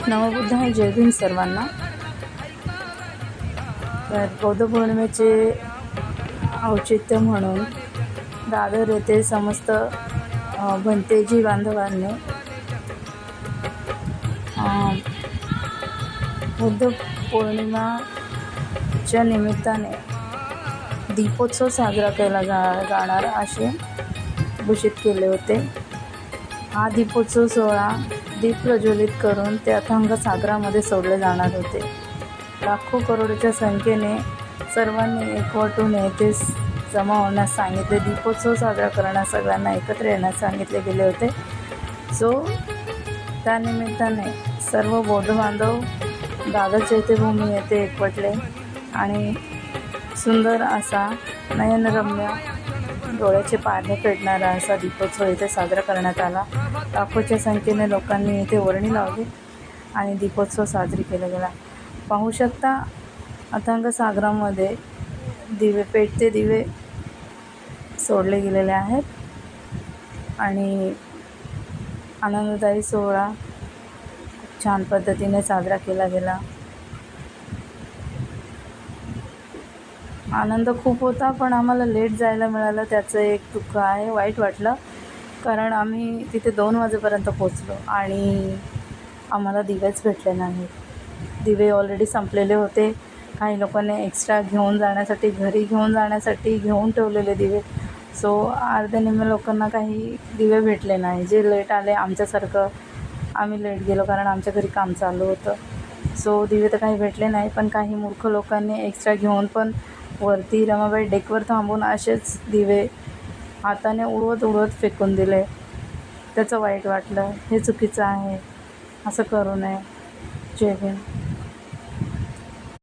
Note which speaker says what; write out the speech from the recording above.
Speaker 1: नवबुद्ध जय भीम सर्वांना। तर बौद्ध पौर्णिमेचे औचित्य म्हणून दादर येथे समस्त भंतेजी बांधवांनी बुद्ध पौर्णिमाच्या निमित्ताने दीपोत्सव साजरा केला जाणार असे घोषित केले होते। हा दीपोत्सव सोहळा दीप प्रज्वलित करून ते अथांग सागरामध्ये सोडले जाणार होते। लाखो करोडच्या संख्येने सर्वांनी एकवटून येथे जमा होण्यास सांगितले। दीपोत्सव साजरा करण्यास सगळ्यांना एकत्र येण्यास सांगितले गेले होते। त्यानिमित्ताने सर्व बौद्ध बांधव दादर चैत्यभूमी येथे एकवटले आणि सुंदर असा नयनरम्य डोळ्याचे पारणे फेडणारा असा दीपोत्सव येथे साजरा करण्यात आला। लाखोच्या संख्येने लोकांनी येथे वर्णी लावली आणि दीपोत्सव साजरी केला गेला। पाहू शकता अथांग सागरामध्ये पेटते दिवे सोडले गेलेले आहेत आणि आनंददायी सोहळा खूप छान पद्धतीने साजरा केला गेला। आनंद खूप होता, पण आम्हाला लेट जायला मिळालं त्याचं एक दुःख आहे। वाईट वाटलं, कारण आम्ही तिथे 2 वाजेपर्यंत पोचलो आणि आम्हाला दिवेच भेटले नाहीत। दिवे ऑलरेडी संपलेले होते। काही लोकांनी एक्स्ट्रा घरी घेऊन जाण्यासाठी घेऊन ठेवलेले दिवे, सो अर्ध्या निम्म्या लोकांना काही दिवे भेटले नाही। जे लेट आले आमच्यासारखं आम्ही लेट गेलो, कारण आमच्या घरी काम चालू होतं। सो दिवे तर काही भेटले नाही, पण काही मूर्ख लोकांनी एक्स्ट्रा घेऊन पण वरती रमाबाई डेकवर थांबून असेच दिवे हाताने उडवत फेकून दिले। त्याचं वाईट वाटलं। हे चुकीचं आहे, असं करू नये। जय भीम।